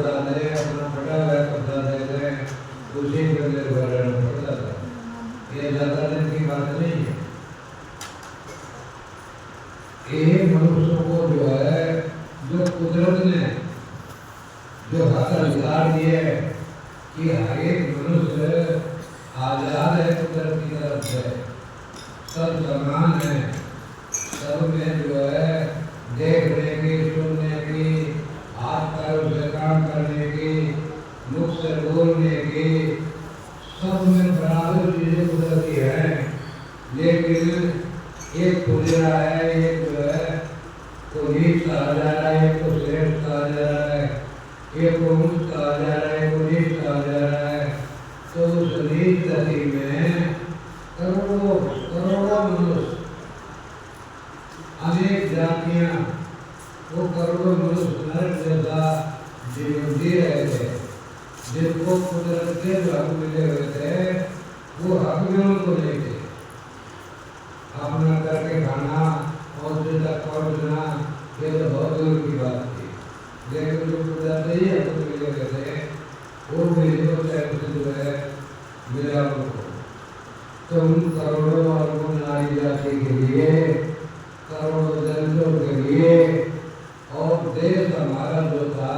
बता दे, अपना फटा हुआ कपड़ा दे दे, उसी पे निर्भर रहना पड़ता था। ये ज्यादा दिन की बात नहीं है। ये मनुष्य को जो है, जो कुदरत ने जो हक अधिकार दिए कि हर एक मनुष्य आजाद है कुदरत की तरफ से, सब समान है, सब में जो है देखने की, सुनने की, हाथ पैरों से काम करने की, मुख से बोलने की, सब में बराबर चीजें कुदरती है। लेकिन एक खुजरा है, एक जो है को नीच कहा जा रहा है, एक को श्रेष्ठ कहा जा रहा है, एक को ऊंच कहा जा रहा है, एक को नीच कहा जा रहा है। तो उस नीच गति में करोड़ों करोड़ों मनुष्य, अनेक जातियां, वो करोड़ों मनुष्य नरक जैसा जीवन जी रहे थे, जिनको कुदरत के जो हक मिले हुए थे वो हक भी उनको नहीं थे। अपना करके खाना और तक पहुँचना ये तो बहुत दूर की बात थी। लेकिन जो कुदरत ही हक मिले हुए थे वो मिले जो है मिला उनको। तो उन करोड़ों अरबों नारी जाति के लिए, करोड़ों दलितों के लिए, और देश हमारा जो था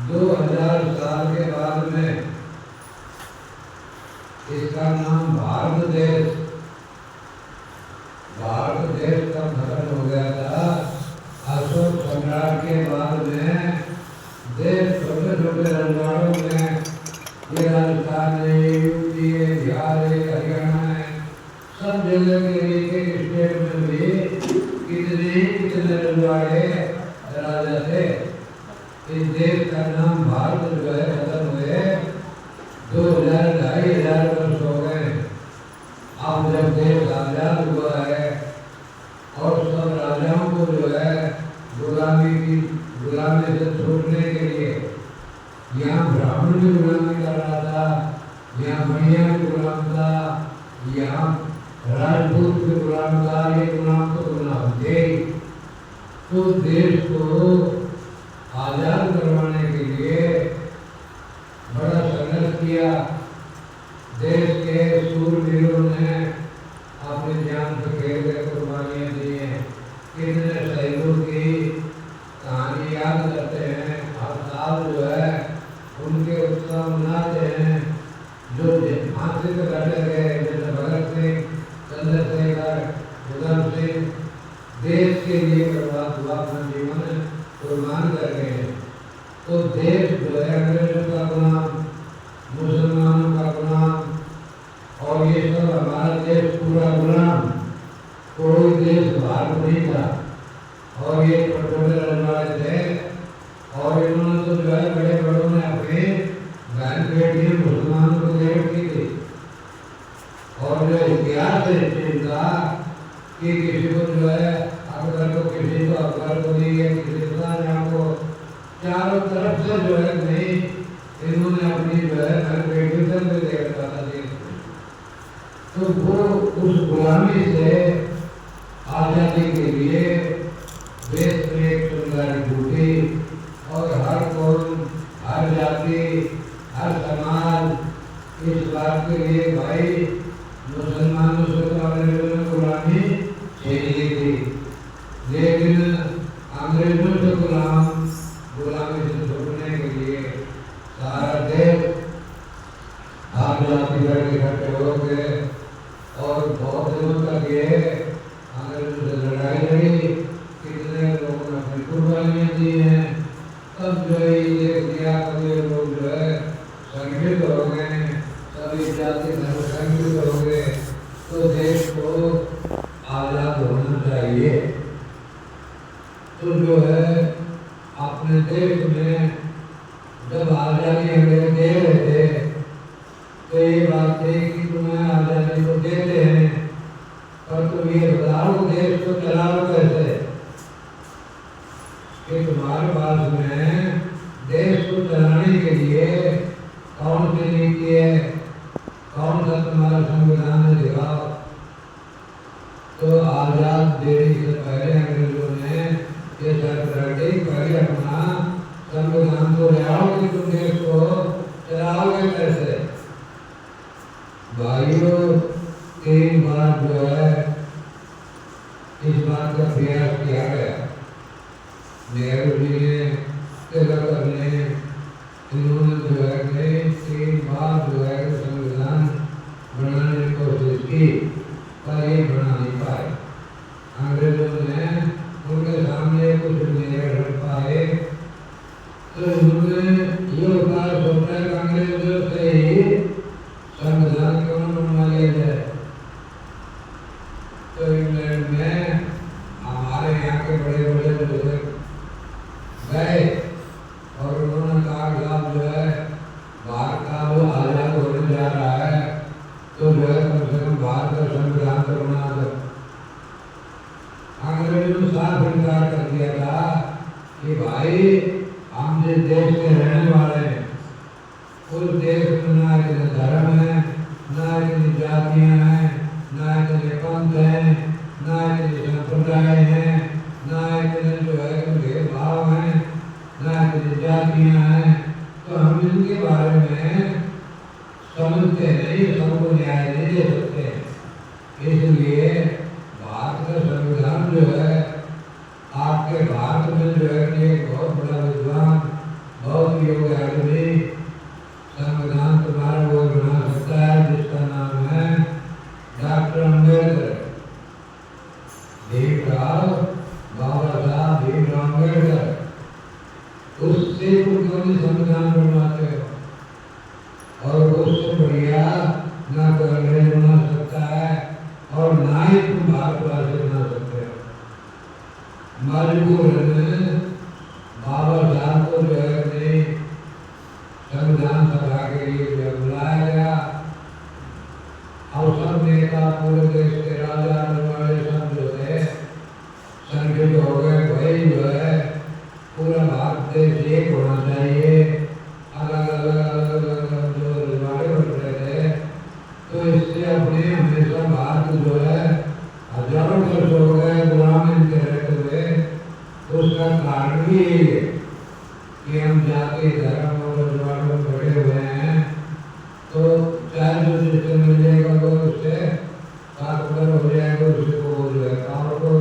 2000 साल के बाद में इसका नाम भारत देश, भारत देश का खत्म हो गया था। अशोक सम्राट के बाद में देश छोटे छोटे रंगवाड़ों में, ये राजस्थान है, यूपी है, बिहार है, हरियाणा है, सब जगह के एक एक स्टेट में भी कितने रंगवाड़े राजा थे। इस देश का नाम भारत जो है खत्म हुए 2000-2500 वर्ष हो गए। अब जब देश आजाद हुआ है और सब राजाओं को जो है गुलामी से छूटने के लिए, यहाँ ब्राह्मण भी गुलामी कर रहा था, यहाँ बढ़िया भी गुलाम था, यहाँ राजपूत भी गुलाम था, ये गुलाम तो गुलाम थे। तो देश को आजाद करवाने के लिए बड़ा संघर्ष किया। देश के सूरवीरों ने अपनी जान से खेल कर कुर्बानियाँ दी हैं। कितने शहीदों की कहानी याद करते हैं, हर साल जो है उनके उत्सव मनाते हैं। जो फांसी पे बैठे गए जैसे भगत सिंह, चंद्रशेखर, उधम सिंह, देश के लिए बर्बाद हुआ, अपना जीवन कुर्बान कर गए हैं। तो देश जो है अंग्रेजों का गुलाम, मुसलमानों का गुलाम, और ये सब हमारा देश पूरा गुलाम, कोई देश भारत नहीं था। और ये छोटे रंगवाड़े थे, और इन्होंने तो जो है बड़े बड़ों ने अपने बहन बेटियां मुसलमानों को दे रखी थी। और जो इतिहास है इस चीज का कि किसी को जो है अकबर को, किसी को अकबर को दी है, किसी को शाहजहां को, चारों तरफ से जो है नहीं, इन्होंने अपनी जो है बहन बेटियों तक भी दे रखा था देश में। तो वो उस गुलामी से आजादी के लिए देश में एक सुंदर टूटी, और हर कौम, हर जाति, हर समाज इस बात के लिए भाई मुसलमानों से तो अंग्रेजों ने गुलामी छीन ली थी, लेकिन अंग्रेजों से गुलामी से छूटने के लिए सारा देश आप जाति करके इकट्ठे हो गए। और बहुत दिनों तक ये अंग्रेजों से लड़ाई लड़ी, कितने लोगों ने अपनी कुर्बानियाँ दी हैं। तब जो है ये दिया कभी लोग जो है संगठित हो गए, सभी जाति धर्म संगठित हो गए। तो देश को आजाद होना चाहिए। तो जो है अपने देश में जब आजादी अंग्रेज दे रहे थे तो ये बात थी कि तुम्हें आजादी को देते हैं, पर तुम ये बताओ देश को चलाओ कैसे, कि तुम्हारे पास में देश को चलाने के लिए कौन सी नीति है, कौन सा तुम्हारा संविधान है, दिखाओ। ये उपाय सोचा है अंग्रेजों से ही संविधान क्यों न बनवा लिया जाए। तो इंग्लैंड में हमारे यहाँ के बड़े बड़े बुजुर्ग गए और उन्होंने कहा कि अब जो है भारत का वो आजाद होने जा रहा है, तो जो है कम से कम भारत का संविधान तो बना दो। अंग्रेजों ने साफ इनकार कर दिया था कि भाई हम जिस देश के रहने वाले हैं उस देश में ना इतने धर्म है, ना इतनी जातियां हैं, ना इतने पंथ हैं, ना इतने संप्रदाय हैं, ना इतने जो है भेदभाव हैं, ना इतनी जातियां हैं। तो हम इनके बारे में समझते नहीं, सबको न्याय नहीं दे सकते। इसलिए भारत का संविधान जो है आपके भारत में जो है कि एक बहुत बड़ा विद्वान, बहुत योग्य आदमी संविधान तुम्हारा वो बना सकता है जिसका नाम है डॉक्टर अम्बेडकर, भीमराव बाबा साहब भीमराव अम्बेडकर। उससे तुम क्यों नहीं संविधान बनवाते हो? और उससे बढ़िया ना तो अंग्रेज बना सकता है और ना ही तुम भारतवासी बना सकते हो। मजबूर बाबा साहब को जो है अपनी संविधान सभा के लिए जो बुलाया गया और सब नेता पूरे देश के राजा रजवाड़े सब जो है संगठित हो गए। वही जो है पूरा भारत देश एक होना चाहिए, अलग अलग जो रजवाड़े बन रहे थे। तो इससे अपने हमेशा भारत जो है हजारों वर्ष हो गए गुलाम इनके रहते हुए। उसका कारण भी यही है कि हम जाति धर्म और रजवाड़ों में बड़े हुए हैं। तो चाहे जो जिससे मिल जाएगा वो उससे ताकतवर हो जाएगा, उसी को जो है काम को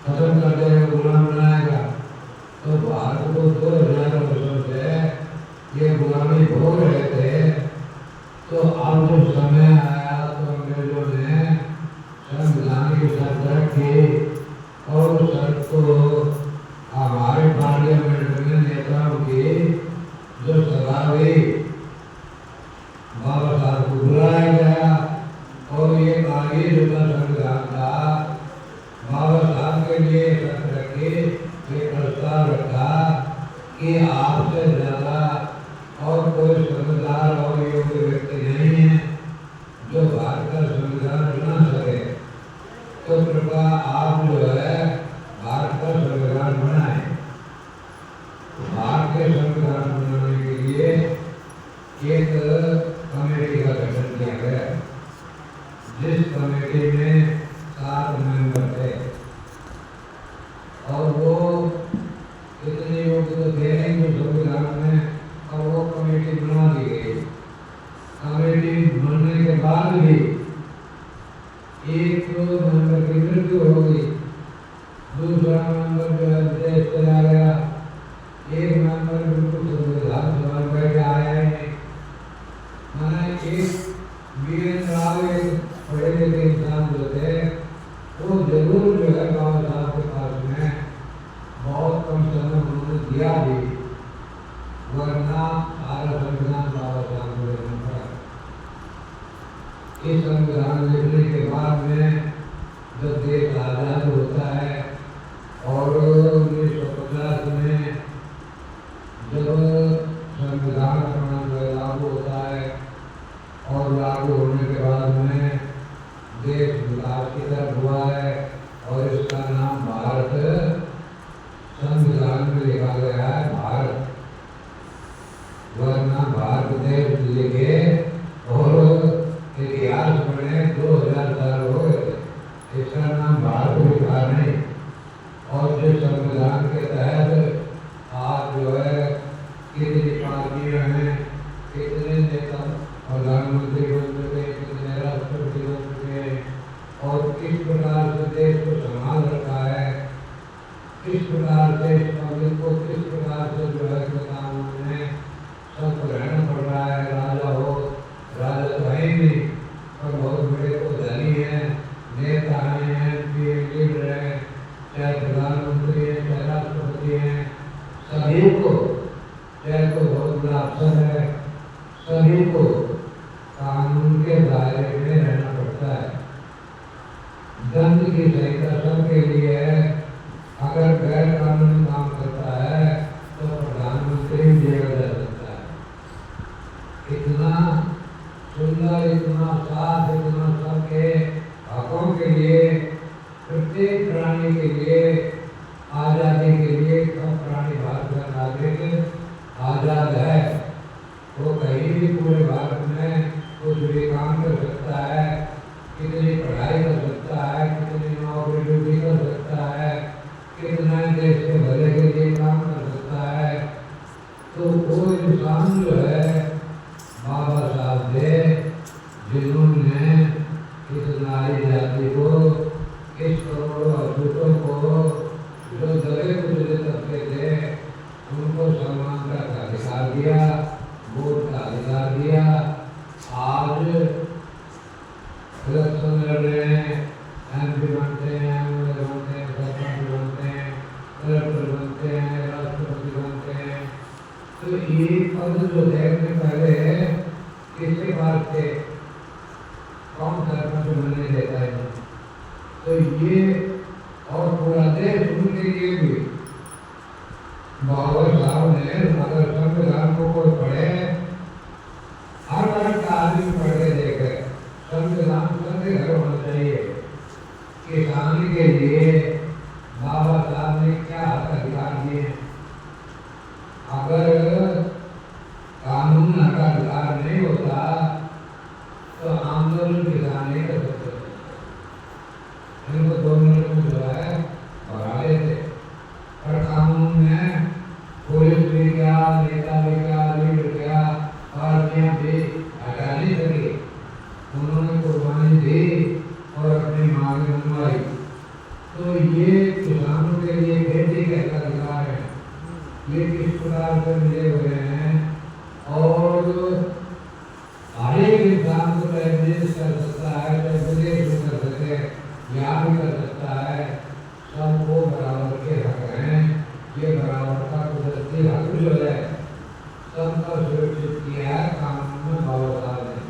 खत्म कर देगा, गुलाम बनाएगा। तो भारत को 2000 वर्षों से ये गुलामी भोग रहे थे। तो अब जब समय आया तो अंग्रेजों ने संविधान की शर्त रखी और उस शर्त को हमारे पार्लियामेंट में नेताओं की जो सभा हुई बाबा साहब को बुलाया गया और ये आगे जो संविधान था बाबा साहब के लिए शर्त रखी, ये प्रस्ताव रखा कि आपसे ज्यादा और कोई समझदार और योग्य व्यक्ति नहीं है जो भारत का संविधान बना सके। तो कृपया आप जो है भारत का संविधान बनाए। भारत के संविधान बनाने के लिए एक कमेटी का गठन किया गया, जिस कमेटी में 7 मेंबर थे और वो इतने योग्य तो थे नहीं जो संविधान में, और वो कमेटी बना दी गई। कमेटी बनने के बाद भी एक मेंबर की मृत्यु हो गई, दूसरा मेंबर जो है देश चला गया, एक मेंबर बिल्कुल संविधान सभा बैठ आया ही नहीं। मैंने एक वीरेंद्र राव एक पढ़े लिखे इंसान जो थे वो जरूर जो है बाबा साहब के पास में बहुत कम समय उन्होंने दिया भी, वरना सारा संविधान बाबा साहब को लेना पड़ा। इस संविधान लिखने के बाद में जब देश आजाद होता है और 1950 में जब संविधान लागू होता है और लागू होने के बाद में देश विकास की तरफ हुआ है और इसका नाम भारत संविधान में लिखा गया है भारत, वरना भारत देश लिखे और इतिहास बने 2000 साल हो गए, इसका नाम भारत लिखा नहीं। और जिस संविधान के तहत आज जो है कितनी पार्टियां हैं, कितने नेता प्रधानमंत्री बन चुके, कितने पूरा अवसर है, सभी को कानून के दायरे में रहना पड़ता है। दंड की संहिता सबके लिए है। अगर गैर कानूनी काम करता है तो प्रधानमंत्री भी जेल जा सकता है। इतना सुंदर, इतना साफ, इतना सबके हकों के लिए, प्रत्येक प्राणी के लिए, आज़ादी के लिए सब प्राणी भारत का नागरिक आज़ाद है। वो कहीं भी पूरे भारत में कुछ भी काम कर सकता है, कितनी पढ़ाई कर सकता है, कितनी नौकरी ड्यूटी कर सकता है, कितना देश के भले के लिए काम कर सकता है। तो वो इंसान जो है बाबा साहब थे जिन्होंने इस नारी जाति को, इस करोड़ों अछूतों को, जो दबे कुचले तबके थे, उनको समानता का अधिकार दिया, वोट का अधिकार दिया। आज इलेक्शन लड़ रहे हैं, एमपी बनते हैं, एमएलए बनते हैं, सरपंच बनते हैं, कलेक्टर बनते हैं, राष्ट्रपति बनते हैं। तो ये पद जो देखने पहले किसके पास थे, कौन सरपंच बनने देता है? तो ये और पूरा देश उनके लिए भी। बाबा साहब ने अगर संविधान को कोई पढ़े, हर वर्ग का आदमी पढ़ के देखे, संविधान सबके घर होना चाहिए। किसान के लिए बाबा साहब ने क्या हक अधिकार दिए? अगर कानून का अधिकार नहीं होता तो आंदोलन किसान नहीं कर सकते। इनको 2 मिनट में जो है भगा लेते। पर कानून में पुलिस भी क्या, नेता भी क्या, लीडर क्या, पार्टियां भी हटा नहीं सकी। उन्होंने कुर्बानी दी और अपनी मांगे मनवाई। तो ये किसानों के लिए खेती का अधिकार है, ये किस प्रकार से मिले हुए हैं। और हर एक इंसान को चाहे बिजनेस कर सकता है, चाहे विदेश में कर सके, यहाँ भी कर सकता है, सबको बराबर के हक हैं। ये बराबर का कुदरती हक जो है सबका सुरक्षित किया है कानून में बाबा साहब ने।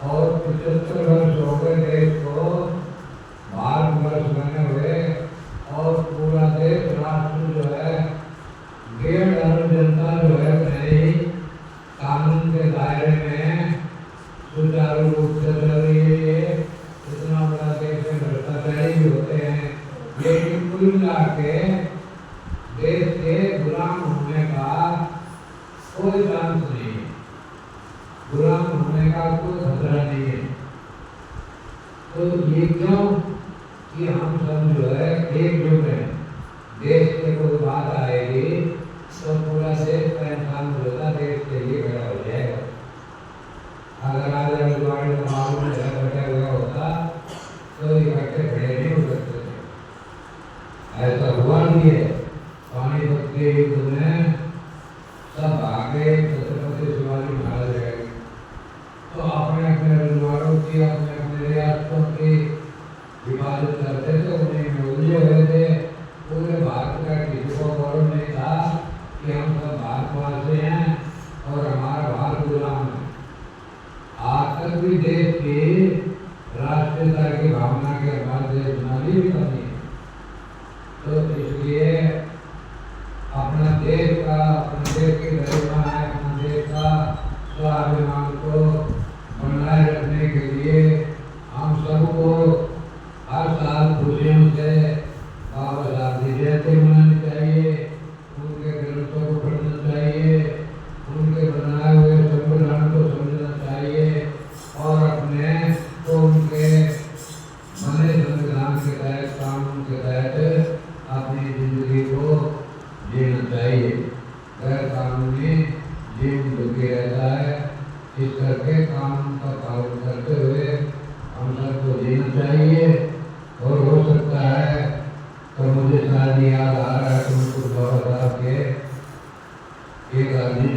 और 75 वर्ष हो गए देश को भारत वर्ष बने हुए, और पूरा देश राष्ट्र जो है 1.5 अरब जनता जो है नहीं कानून के दायरे में सुचारू रूप से चल रही है। इतना बड़ा देश में भ्रष्टाचारी भी होते हैं, लेकिन कुल मिला के देश के गुलाम होने का कोई चांस नहीं है, गुलाम होने का कोई खतरा नहीं है। तो ये क्यों कि हम सब जो है एकजुट हैं। देश के कोई बात आएगी तो पूरा देश का इंसान होता देश के लिए खड़ा हो जाएगा। अगर आज अखबार में मालूम बैठा हुआ होता तो इकट्ठे खड़े नहीं हो सकते थे। ऐसा हुआ नहीं है। पानीपत के युद्ध में सब आगे छत्रपति शिवाजी महाराज गए, तो अपने अपने रजवाड़ों की, अपने अपने रियासतों की हिफाजत करते थे, उन्हें उलझे हुए थे। पूरे भारत का किसी को गौरव नहीं था कि हम सब भारतवासी हैं और हमारा भारत गुलाम है। आज तक भी देश की राष्ट्रीयता की भावना के हमारे देश में भी कमी है। तो इसलिए अपना देश का, अपने देश की गरिमा है, अपने देश का स्वाभिमान को बनाए रखने के लिए हम सबको हर साल खुशियों से बाबा साहब की जयंती मनानी चाहिए, उनके ग्रंथों को पढ़ना चाहिए, उनके बनाए हुए संविधान को समझना चाहिए और अपने को उनके बने संविधान के तहत, कानून के तहत अपनी जिंदगी को जीना चाहिए। गैर कानूनी जीवन दुखी रहता है, इस करके कानून का पालन करते हुए हम सबको जीना चाहिए। और हो सकता है तो मुझे शायद याद आ रहा है कि बाबा साहब के एक गांधी